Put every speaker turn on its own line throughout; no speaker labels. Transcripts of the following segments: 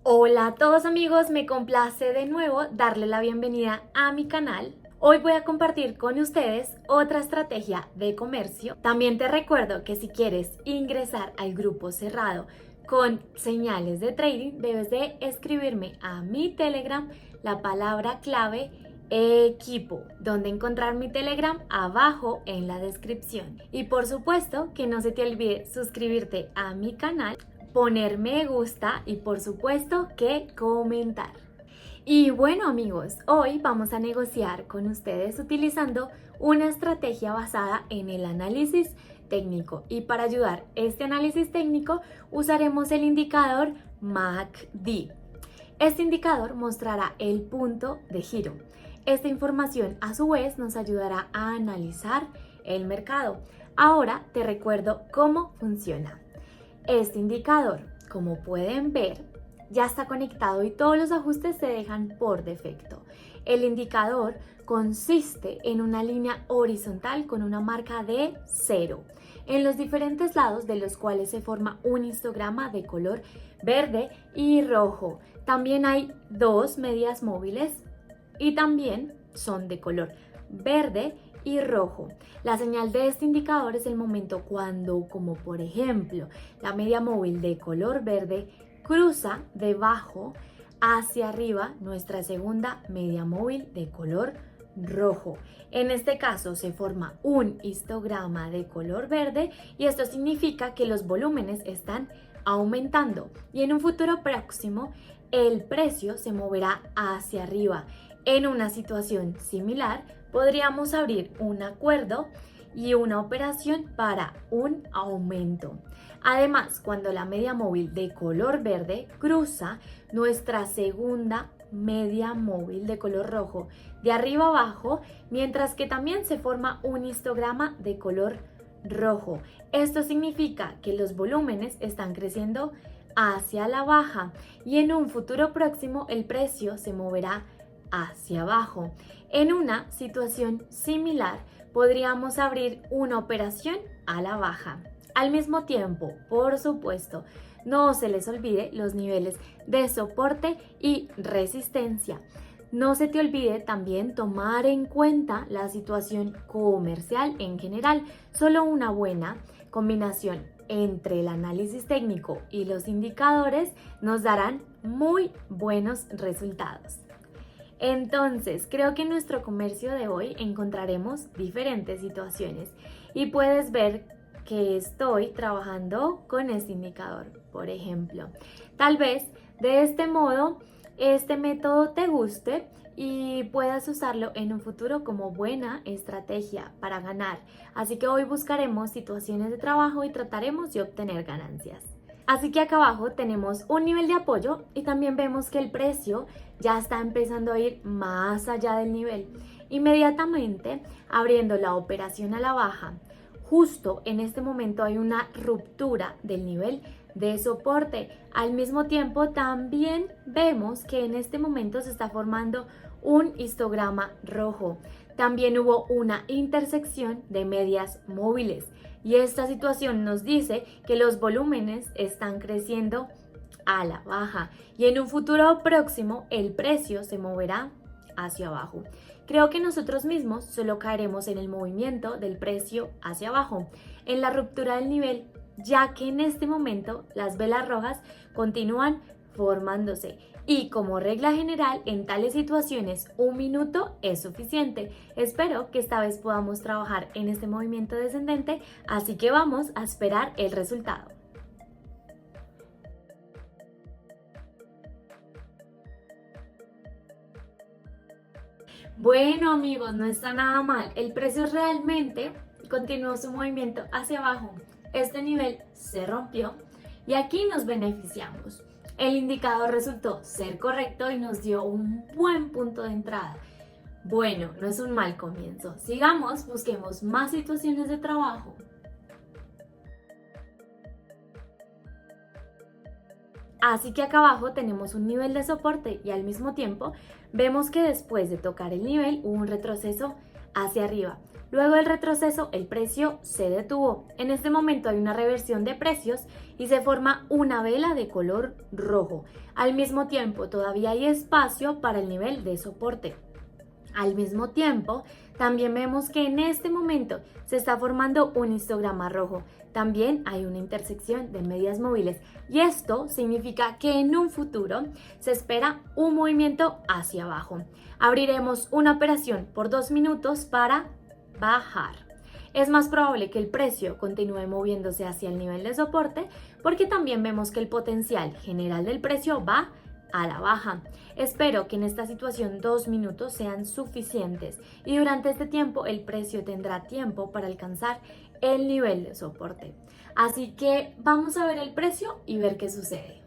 Hola a todos amigos, me complace de nuevo darle la bienvenida a mi canal. Hoy voy a compartir con ustedes otra estrategia de comercio. También te recuerdo que si quieres ingresar al grupo cerrado con señales de trading, debes de escribirme a mi Telegram la palabra clave equipo, donde encontrar mi Telegram abajo en la descripción. Y por supuesto que no se te olvide suscribirte a mi canal, poner me gusta y por supuesto que comentar. Y bueno amigos, hoy vamos a negociar con ustedes utilizando una estrategia basada en el análisis técnico, y para ayudar este análisis técnico usaremos el indicador MACD. Este indicador mostrará el punto de giro. Esta información a su vez nos ayudará a analizar el mercado. Ahora te recuerdo cómo funciona. Este indicador, como pueden ver, ya está conectado y todos los ajustes se dejan por defecto. El indicador consiste en una línea horizontal con una marca de 0 en los diferentes lados, de los cuales se forma un histograma de color verde y rojo. También hay dos medias móviles y también son de color verde y rojo. La señal de este indicador es el momento cuando, como por ejemplo, la media móvil de color verde cruza debajo hacia arriba nuestra segunda media móvil de color rojo. En este caso se forma un histograma de color verde y esto significa que los volúmenes están aumentando y en un futuro próximo el precio se moverá hacia arriba. En una situación similar podríamos abrir un acuerdo y una operación para un aumento. Además, cuando la media móvil de color verde cruza nuestra segunda media móvil de color rojo de arriba abajo, mientras que también se forma un histograma de color rojo. Esto significa que los volúmenes están creciendo hacia la baja y en un futuro próximo el precio se moverá hacia abajo. En una situación similar podríamos abrir una operación a la baja. Al mismo tiempo, por supuesto, no se les olvide los niveles de soporte y resistencia. No se te olvide también tomar en cuenta la situación comercial en general. Solo una buena combinación entre el análisis técnico y los indicadores nos darán muy buenos resultados. Entonces, creo que en nuestro comercio de hoy encontraremos diferentes situaciones y puedes ver que estoy trabajando con este indicador, por ejemplo. Tal vez de este modo este método te guste y puedas usarlo en un futuro como buena estrategia para ganar. Así que hoy buscaremos situaciones de trabajo y trataremos de obtener ganancias. Así que acá abajo tenemos un nivel de apoyo y también vemos que el precio ya está empezando a ir más allá del nivel. Inmediatamente abriendo la operación a la baja, justo en este momento hay una ruptura del nivel de soporte. Al mismo tiempo también vemos que en este momento se está formando un histograma rojo. También hubo una intersección de medias móviles y esta situación nos dice que los volúmenes están creciendo a la baja y en un futuro próximo el precio se moverá hacia abajo. Creo que nosotros mismos solo caeremos en el movimiento del precio hacia abajo, en la ruptura del nivel, ya que en este momento las velas rojas continúan formándose y como regla general en tales situaciones un minuto es suficiente. Espero que esta vez podamos trabajar en este movimiento descendente, así que vamos a esperar el resultado. Bueno amigos, no está nada mal. El precio realmente continuó su movimiento hacia abajo. Este nivel se rompió y aquí nos beneficiamos. El indicador resultó ser correcto y nos dio un buen punto de entrada. Bueno, no es un mal comienzo. Sigamos, busquemos más situaciones de trabajo. Así que acá abajo tenemos un nivel de soporte y al mismo tiempo vemos que después de tocar el nivel hubo un retroceso hacia arriba. Luego del retroceso, el precio se detuvo. En este momento hay una reversión de precios y se forma una vela de color rojo. Al mismo tiempo, todavía hay espacio para el nivel de soporte. Al mismo tiempo, también vemos que en este momento se está formando un histograma rojo. También hay una intersección de medias móviles y esto significa que en un futuro se espera un movimiento hacia abajo. Abriremos una operación por 2 minutos para bajar. Es más probable que el precio continúe moviéndose hacia el nivel de soporte porque también vemos que el potencial general del precio va a la baja. Espero que en esta situación 2 minutos sean suficientes y durante este tiempo el precio tendrá tiempo para alcanzar el nivel de soporte. Así que vamos a ver el precio y ver qué sucede.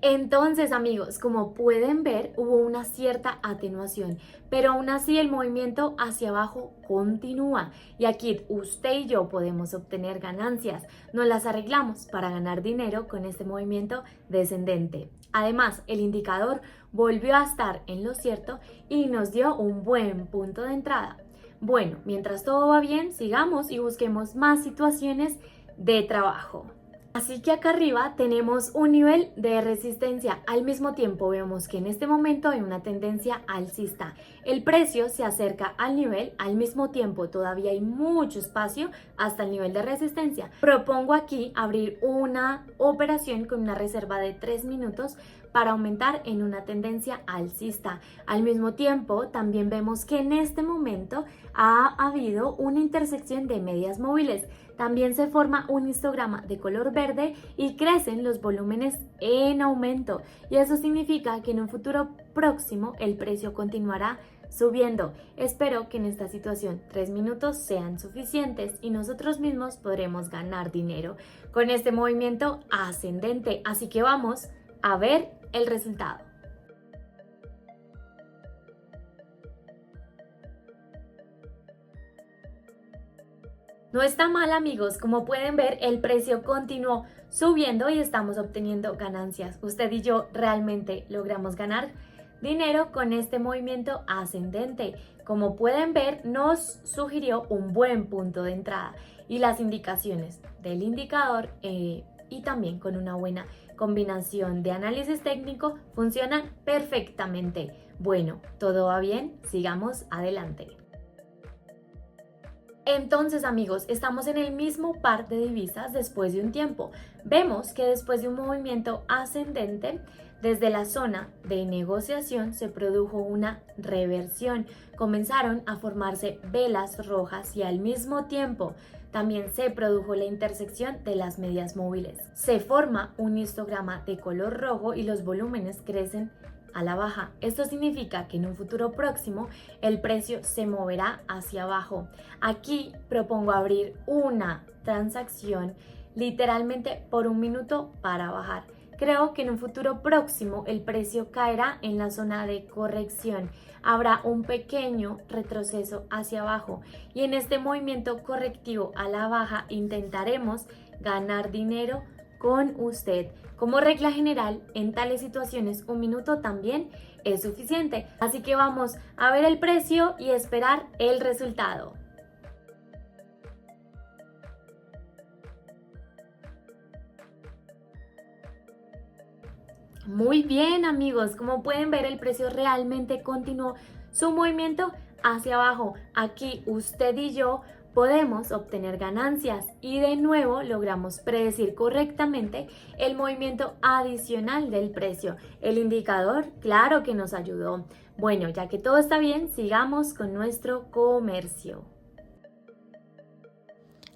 Entonces, amigos, como pueden ver, hubo una cierta atenuación, pero aún así el movimiento hacia abajo continúa y aquí usted y yo podemos obtener ganancias. Nos las arreglamos para ganar dinero con este movimiento descendente. Además, el indicador volvió a estar en lo cierto y nos dio un buen punto de entrada. Bueno, mientras todo va bien, sigamos y busquemos más situaciones de trabajo. Así que acá arriba tenemos un nivel de resistencia. Al mismo tiempo vemos que en este momento hay una tendencia alcista. El precio se acerca al nivel, al mismo tiempo todavía hay mucho espacio hasta el nivel de resistencia. Propongo aquí abrir una operación con una reserva de 3 minutos para aumentar en una tendencia alcista. Al mismo tiempo, también vemos que en este momento ha habido una intersección de medias móviles. También se forma un histograma de color verde y crecen los volúmenes en aumento. Y eso significa que en un futuro próximo el precio continuará subiendo. Espero que en esta situación 3 minutos sean suficientes y nosotros mismos podremos ganar dinero con este movimiento ascendente. Así que vamos a ver el resultado. No está mal, amigos, como pueden ver el precio continuó subiendo y estamos obteniendo ganancias. Usted y yo realmente logramos ganar dinero con este movimiento ascendente. Como pueden ver, nos sugirió un buen punto de entrada y las indicaciones del indicador y también con una buena combinación de análisis técnico funcionan perfectamente. Bueno, ¿todo va bien? Sigamos adelante. Entonces, amigos, estamos en el mismo par de divisas después de un tiempo. Vemos que después de un movimiento ascendente, desde la zona de negociación se produjo una reversión. Comenzaron a formarse velas rojas y al mismo tiempo también se produjo la intersección de las medias móviles. Se forma un histograma de color rojo y los volúmenes crecen a la baja. Esto significa que en un futuro próximo el precio se moverá hacia abajo. Aquí propongo abrir una transacción literalmente por 1 minuto para bajar. Creo que en un futuro próximo el precio caerá en la zona de corrección. Habrá un pequeño retroceso hacia abajo y en este movimiento correctivo a la baja intentaremos ganar dinero con usted. Como regla general, en tales situaciones 1 minuto también es suficiente. Así que vamos a ver el precio y esperar el resultado. Muy bien, amigos, como pueden ver el precio realmente continuó su movimiento hacia abajo. Aquí usted y yo podemos obtener ganancias y de nuevo logramos predecir correctamente el movimiento adicional del precio. El indicador, claro que nos ayudó. Bueno, ya que todo está bien, sigamos con nuestro comercio.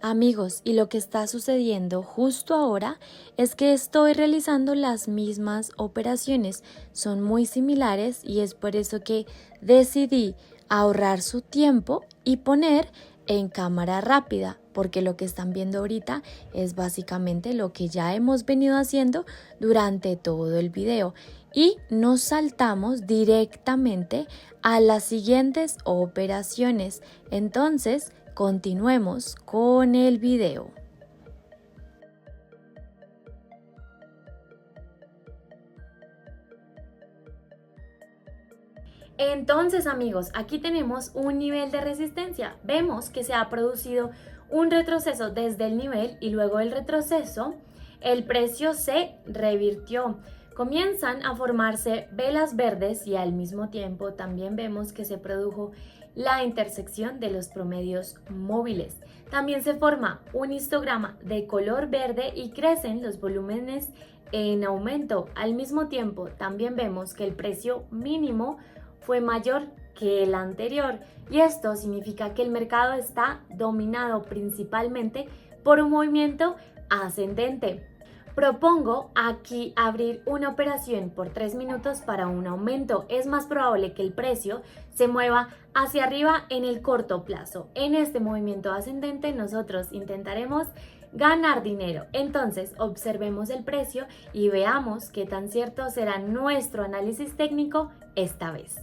Amigos, y lo que está sucediendo justo ahora es que estoy realizando las mismas operaciones, son muy similares y es por eso que decidí ahorrar su tiempo y poner en cámara rápida, porque lo que están viendo ahorita es básicamente lo que ya hemos venido haciendo durante todo el video y nos saltamos directamente a las siguientes operaciones. Entonces, continuemos con el video. Entonces, amigos, aquí tenemos un nivel de resistencia. Vemos que se ha producido un retroceso desde el nivel y luego del retroceso el precio se revirtió. Comienzan a formarse velas verdes y al mismo tiempo también vemos que se produjo la intersección de los promedios móviles. También se forma un histograma de color verde y crecen los volúmenes en aumento. Al mismo tiempo también vemos que el precio mínimo fue mayor que el anterior y esto significa que el mercado está dominado principalmente por un movimiento ascendente. Propongo aquí abrir una operación por 3 minutos para un aumento. Es más probable que el precio se mueva hacia arriba en el corto plazo. En este movimiento ascendente nosotros intentaremos ganar dinero. Entonces observemos el precio y veamos qué tan cierto será nuestro análisis técnico esta vez.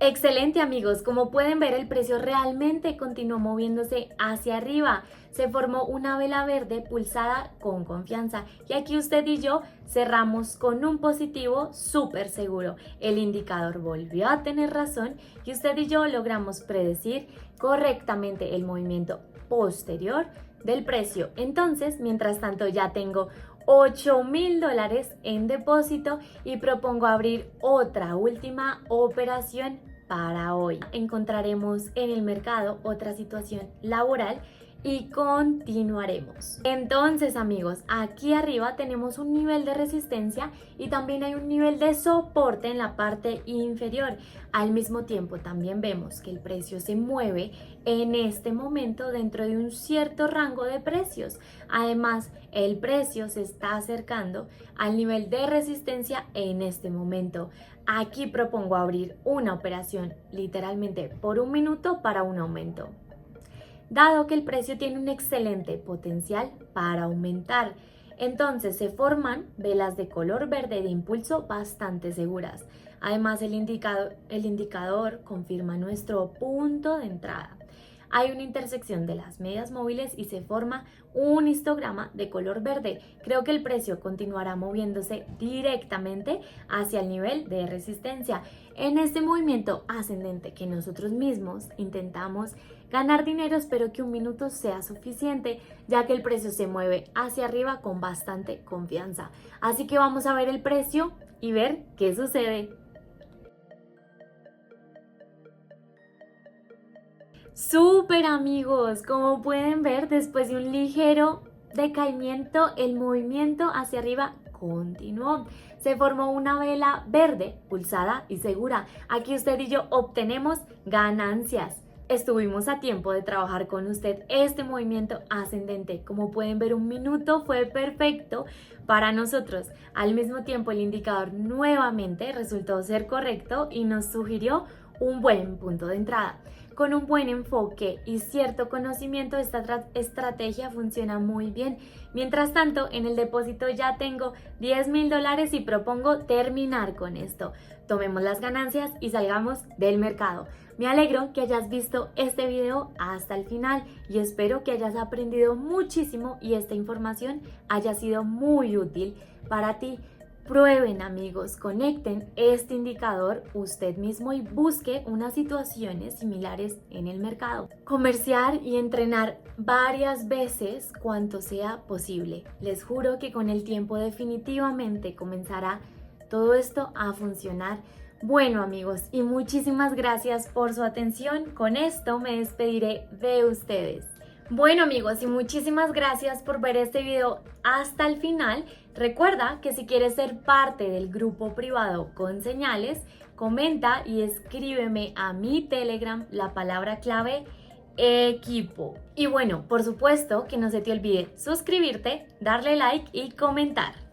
Excelente, amigos, como pueden ver el precio realmente continuó moviéndose hacia arriba, se formó una vela verde pulsada con confianza y aquí usted y yo cerramos con un positivo súper seguro. El indicador volvió a tener razón y usted y yo logramos predecir correctamente el movimiento posterior del precio. Entonces, mientras tanto ya tengo $8,000 en depósito y propongo abrir otra última operación para hoy. Encontraremos en el mercado otra situación laboral y continuaremos. Entonces, amigos, aquí arriba tenemos un nivel de resistencia y también hay un nivel de soporte en la parte inferior. Al mismo tiempo también vemos que el precio se mueve en este momento dentro de un cierto rango de precios. Además, el precio se está acercando al nivel de resistencia en este momento. Aquí propongo abrir una operación literalmente por 1 minuto para un aumento. Dado que el precio tiene un excelente potencial para aumentar, entonces se forman velas de color verde de impulso bastante seguras. Además, el indicador confirma nuestro punto de entrada. Hay una intersección de las medias móviles y se forma un histograma de color verde. Creo que el precio continuará moviéndose directamente hacia el nivel de resistencia. En este movimiento ascendente que nosotros mismos intentamos ganar dinero, espero que 1 minuto sea suficiente, ya que el precio se mueve hacia arriba con bastante confianza. Así que vamos a ver el precio y ver qué sucede. Súper, amigos, como pueden ver, después de un ligero decaimiento, el movimiento hacia arriba continuó. Se formó una vela verde, pulsada y segura. Aquí usted y yo obtenemos ganancias. Estuvimos a tiempo de trabajar con usted este movimiento ascendente. Como pueden ver, 1 minuto fue perfecto para nosotros. Al mismo tiempo, el indicador nuevamente resultó ser correcto y nos sugirió un buen punto de entrada. Con un buen enfoque y cierto conocimiento, esta estrategia funciona muy bien. Mientras tanto, en el depósito ya tengo $10,000 y propongo terminar con esto. Tomemos las ganancias y salgamos del mercado. Me alegro que hayas visto este video hasta el final y espero que hayas aprendido muchísimo y esta información haya sido muy útil para ti. Prueben, amigos, conecten este indicador usted mismo y busque unas situaciones similares en el mercado. Comerciar y entrenar varias veces cuanto sea posible. Les juro que con el tiempo definitivamente comenzará todo esto a funcionar. Bueno, amigos, y muchísimas gracias por su atención. Con esto me despediré de ustedes. Bueno, amigos, y muchísimas gracias por ver este video hasta el final. Recuerda que si quieres ser parte del grupo privado con señales, comenta y escríbeme a mi Telegram la palabra clave equipo. Y bueno, por supuesto que no se te olvide suscribirte, darle like y comentar.